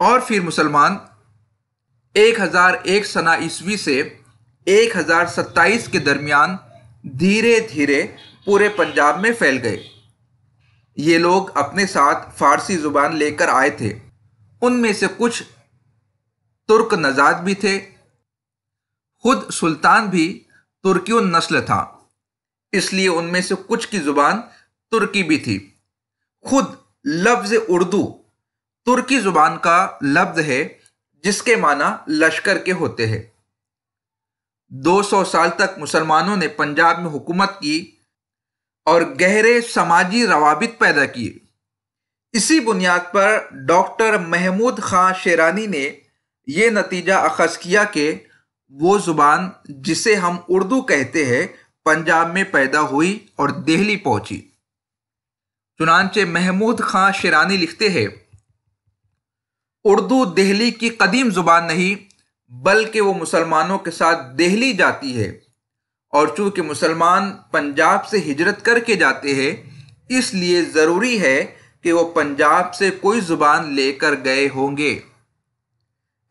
اور پھر مسلمان 1001 سنہ عیسوی سے 1027 کے درمیان دھیرے دھیرے پورے پنجاب میں پھیل گئے۔ یہ لوگ اپنے ساتھ فارسی زبان لے کر آئے تھے۔ ان میں سے کچھ ترک نژاد بھی تھے۔ خود سلطان بھی ترکی نسل تھا، اس لیے ان میں سے کچھ کی زبان ترکی بھی تھی۔ خود لفظ اردو ترکی زبان کا لفظ ہے جس کے معنی لشکر کے ہوتے ہیں۔ 200 سال تک مسلمانوں نے پنجاب میں حکومت کی اور گہرے سماجی روابط پیدا کیے۔ اسی بنیاد پر ڈاکٹر محمود خان شیرانی نے یہ نتیجہ اخذ کیا کہ وہ زبان جسے ہم اردو کہتے ہیں پنجاب میں پیدا ہوئی اور دہلی پہنچی۔ چنانچہ محمود خان شیرانی لکھتے ہیں، اردو دہلی کی قدیم زبان نہیں بلکہ وہ مسلمانوں کے ساتھ دہلی جاتی ہے، اور چونکہ مسلمان پنجاب سے ہجرت کر کے جاتے ہیں اس لیے ضروری ہے کہ وہ پنجاب سے کوئی زبان لے کر گئے ہوں گے۔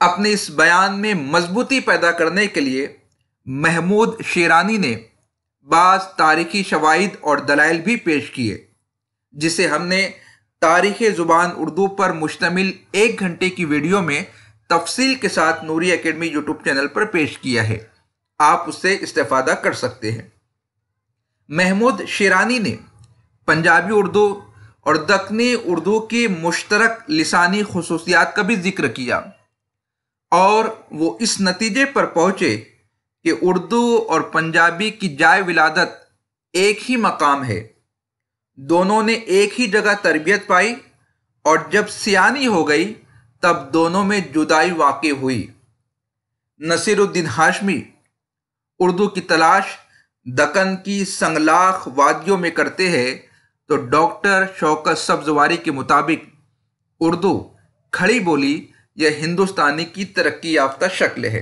اپنے اس بیان میں مضبوطی پیدا کرنے کے لیے محمود شیرانی نے بعض تاریخی شواہد اور دلائل بھی پیش کیے، جسے ہم نے تاریخ زبان اردو پر مشتمل 1 گھنٹے کی ویڈیو میں تفصیل کے ساتھ نوری اکیڈمی یوٹیوب چینل پر پیش کیا ہے۔ آپ اس سے استفادہ کر سکتے ہیں۔ محمود شیرانی نے پنجابی اردو اور دکنی اردو کی مشترک لسانی خصوصیات کا بھی ذکر کیا، اور وہ اس نتیجے پر پہنچے کہ اردو اور پنجابی کی جائے ولادت ایک ہی مقام ہے۔ دونوں نے ایک ہی جگہ تربیت پائی، اور جب سیانی ہو گئی تب دونوں میں جدائی واقع ہوئی۔ نصیر الدین ہاشمی اردو کی تلاش دکن کی سنگلاخ وادیوں میں کرتے ہیں تو ڈاکٹر شوکت سبزواری کے مطابق اردو کھڑی بولی یا ہندوستانی کی ترقی یافتہ شکل ہے۔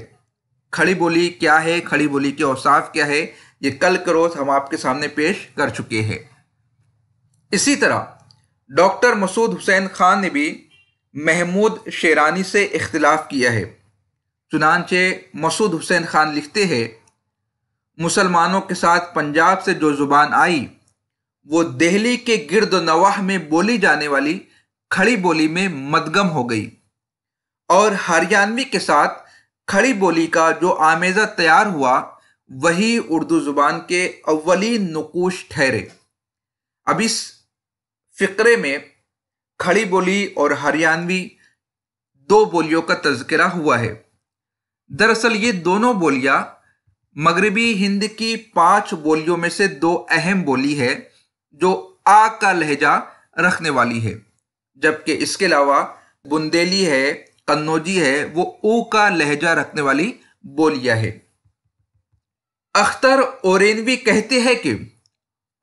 کھڑی بولی کیا ہے، کھڑی بولی کے اوصاف کیا ہے، یہ کل کے روز ہم آپ کے سامنے پیش کر چکے ہیں۔ اسی طرح ڈاکٹر مسعود حسین خان نے بھی محمود شیرانی سے اختلاف کیا ہے۔ چنانچہ مسعود حسین خان لکھتے ہیں، مسلمانوں کے ساتھ پنجاب سے جو زبان آئی وہ دہلی کے گرد و نواح میں بولی جانے والی کھڑی بولی میں مدغم ہو گئی، اور ہریانوی کے ساتھ کھڑی بولی کا جو آمیزہ تیار ہوا وہی اردو زبان کے اولین نقوش ٹھہرے۔ اب اس فقرے میں کھڑی بولی اور ہریانوی 2 بولیوں کا تذکرہ ہوا ہے۔ دراصل یہ دونوں بولیاں مغربی ہند کی 5 بولیوں میں سے 2 اہم بولی ہے جو آ کا لہجہ رکھنے والی ہے، جبکہ اس کے علاوہ بندیلی ہے، قنوجی ہے، وہ او کا لہجہ رکھنے والی بولیاں ہے۔ اختر اورینوی کہتے ہیں کہ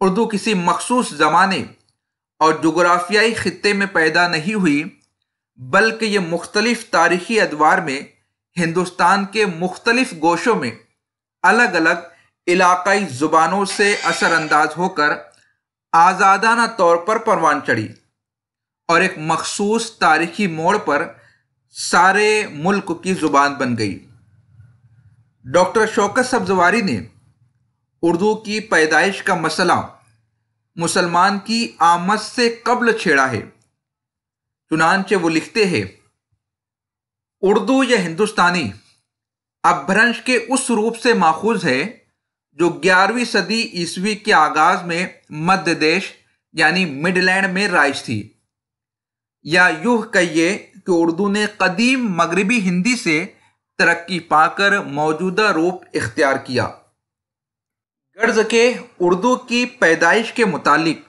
اردو کسی مخصوص زمانے اور جغرافیائی خطے میں پیدا نہیں ہوئی بلکہ یہ مختلف تاریخی ادوار میں ہندوستان کے مختلف گوشوں میں الگ الگ علاقائی زبانوں سے اثر انداز ہو کر آزادانہ طور پر پروان چڑھی، اور ایک مخصوص تاریخی موڑ پر سارے ملک کی زبان بن گئی۔ ڈاکٹر شوکت سبزواری نے اردو کی پیدائش کا مسئلہ مسلمان کی آمد سے قبل چھیڑا ہے۔ چنانچہ وہ لکھتے ہیں، اردو یا ہندوستانی اپبھرنش کے اس روپ سے ماخوذ ہے جو 11ویں صدی عیسوی کے آغاز میں مدھیہ دیش یعنی مڈ لینڈ میں رائج تھی، یا یوں کہیے کہ اردو نے قدیم مغربی ہندی سے ترقی پا کر موجودہ روپ اختیار کیا۔ غرض کہ اردو کی پیدائش کے متعلق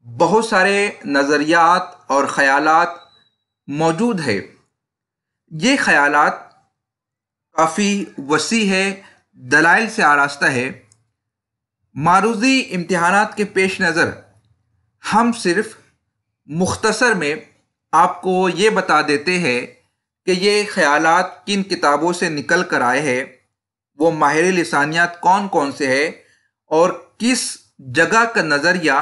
بہت سارے نظریات اور خیالات موجود ہیں۔ یہ خیالات کافی وسیع ہے، دلائل سے آراستہ ہے۔ معروضی امتحانات کے پیش نظر ہم صرف مختصر میں آپ کو یہ بتا دیتے ہیں کہ یہ خیالات کن کتابوں سے نکل کر آئے ہیں، وہ ماہر لسانیات کون کون سے ہیں، اور کس جگہ کا نظریہ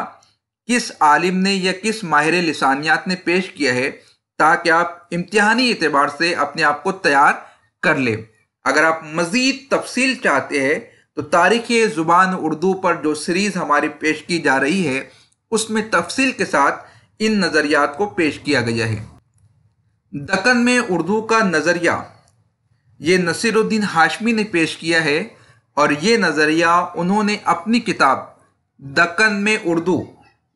کس عالم نے یا کس ماہر لسانیات نے پیش کیا ہے، تاکہ آپ امتحانی اعتبار سے اپنے آپ کو تیار کر لیں۔ اگر آپ مزید تفصیل چاہتے ہیں تو تاریخ زبان اردو پر جو سیریز ہماری پیش کی جا رہی ہے اس میں تفصیل کے ساتھ ان نظریات کو پیش کیا گیا ہے۔ دکن میں اردو کا نظریہ یہ نصیر الدین ہاشمی نے پیش کیا ہے، اور یہ نظریہ انہوں نے اپنی کتاب دکن میں اردو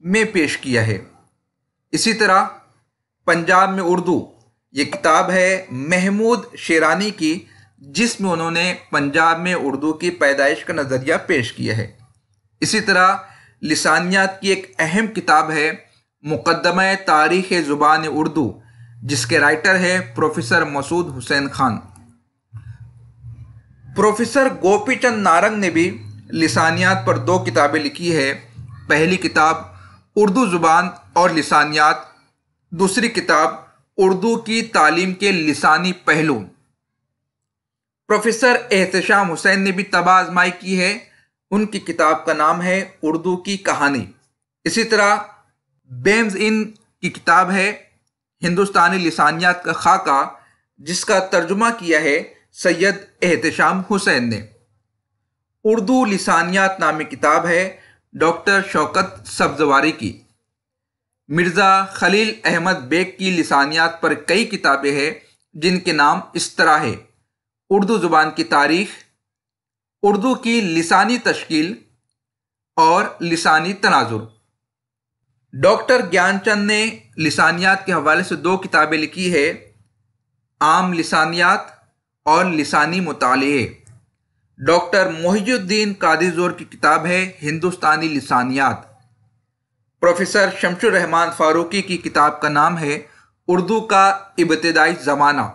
میں پیش کیا ہے۔ اسی طرح پنجاب میں اردو یہ کتاب ہے محمود شیرانی کی، جس میں انہوں نے پنجاب میں اردو کی پیدائش کا نظریہ پیش کیا ہے۔ اسی طرح لسانیات کی ایک اہم کتاب ہے مقدمہ تاریخ زبان اردو، جس کے رائٹر ہے پروفیسر مسعود حسین خان۔ پروفیسر گوپی چند نارنگ نے بھی لسانیات پر 2 کتابیں لکھی ہے۔ پہلی کتاب اردو زبان اور لسانیات، دوسری کتاب اردو کی تعلیم کے لسانی پہلو۔ پروفیسر احتشام حسین نے بھی طبع آزمائی کی ہے، ان کی کتاب کا نام ہے اردو کی کہانی۔ اسی طرح بیمز ان کی کتاب ہے ہندوستانی لسانیات کا خاکہ، جس کا ترجمہ کیا ہے سید احتشام حسین نے۔ اردو لسانیات نامی کتاب ہے ڈاکٹر شوکت سبزواری کی۔ مرزا خلیل احمد بیگ کی لسانیات پر کئی کتابیں ہیں، جن کے نام اس طرح ہے: اردو زبان کی تاریخ، اردو کی لسانی تشکیل اور لسانی تناظر۔ ڈاکٹر گیان چند نے لسانیات کے حوالے سے 2 کتابیں لکھی ہے: عام لسانیات اور لسانی مطالعے۔ ڈاکٹر محی الدین قادری زور کی کتاب ہے ہندوستانی لسانیات۔ پروفیسر شمس الرحمان فاروقی کی کتاب کا نام ہے اردو کا ابتدائی زمانہ۔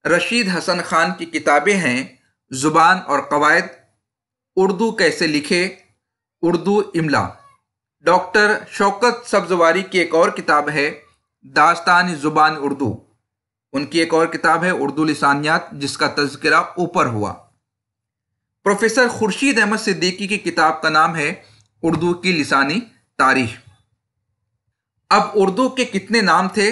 رشید حسن خان کی کتابیں ہیں زبان اور قواعد، اردو کیسے لکھے، اردو املا۔ ڈاکٹر شوکت سبزواری کی ایک اور کتاب ہے داستان زبان اردو۔ ان کی ایک اور کتاب ہے اردو لسانیات، جس کا تذکرہ اوپر ہوا۔ پروفیسر خورشید احمد صدیقی کی کتاب کا نام ہے اردو کی لسانی تاریخ۔ اب اردو کے کتنے نام تھے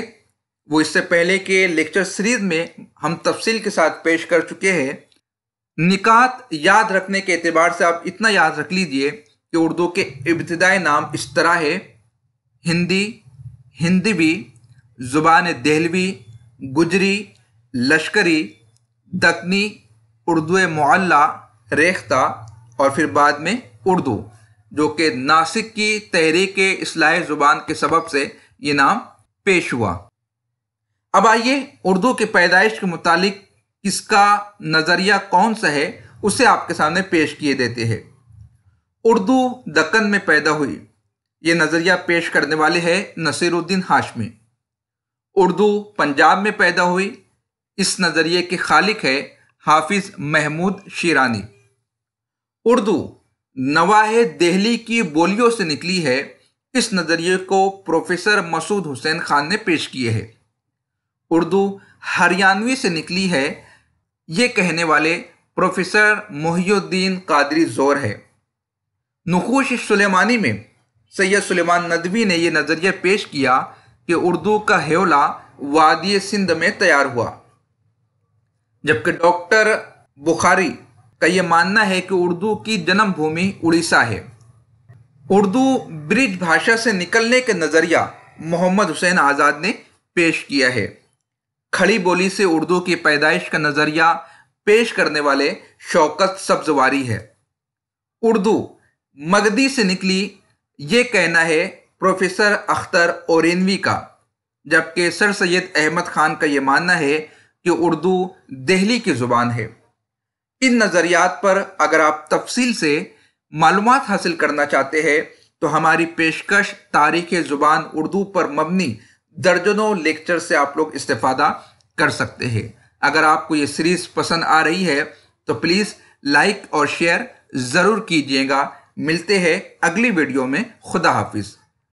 وہ اس سے پہلے کے لیکچر سیریز میں ہم تفصیل کے ساتھ پیش کر چکے ہیں۔ نکات یاد رکھنے کے اعتبار سے آپ اتنا یاد رکھ لیجئے کہ اردو کے ابتدائی نام اس طرح ہے: ہندی، ہندوی، زبان دہلوی، گجری، لشکری، دکنی، اردو معلی، ریختہ، اور پھر بعد میں اردو، جو کہ ناسک کی تحریک اصلاح زبان کے سبب سے یہ نام پیش ہوا۔ اب آئیے اردو کی پیدائش کے متعلق کس کا نظریہ کون سا ہے اسے آپ کے سامنے پیش کیے دیتے ہیں۔ اردو دکن میں پیدا ہوئی، یہ نظریہ پیش کرنے والے ہیں نصیر الدین ہاشمی۔ اردو پنجاب میں پیدا ہوئی، اس نظریے کے خالق ہے حافظ محمود شیرانی۔ اردو نواحِ دہلی کی بولیوں سے نکلی ہے، اس نظریے کو پروفیسر مسعود حسین خان نے پیش کیے ہے۔ اردو ہریانوی سے نکلی ہے، یہ کہنے والے پروفیسر محی الدین قادری زور ہے۔ نقوش سلیمانی میں سید سلیمان ندوی نے یہ نظریہ پیش کیا کہ اردو کا حیولہ وادی سندھ میں تیار ہوا، جبکہ ڈاکٹر بخاری کا یہ ماننا ہے کہ اردو کی جنم بھومی اڑیسہ ہے۔ اردو برج بھاشا سے نکلنے کے نظریہ محمد حسین آزاد نے پیش کیا ہے۔ کھڑی بولی سے اردو کی پیدائش کا نظریہ پیش کرنے والے شوکت سبزواری ہے۔ اردو مگدی سے نکلی، یہ کہنا ہے پروفیسر اختر اورینوی کا، جبکہ سر سید احمد خان کا یہ ماننا ہے کہ اردو دہلی کی زبان ہے۔ ان نظریات پر اگر آپ تفصیل سے معلومات حاصل کرنا چاہتے ہیں تو ہماری پیشکش تاریخ زبان اردو پر مبنی درجنوں لیکچر سے آپ لوگ استفادہ کر سکتے ہیں۔ اگر آپ کو یہ سیریز پسند آ رہی ہے تو پلیز لائک اور شیئر ضرور کیجیے گا۔ ملتے ہیں اگلی ویڈیو میں۔ خدا حافظ۔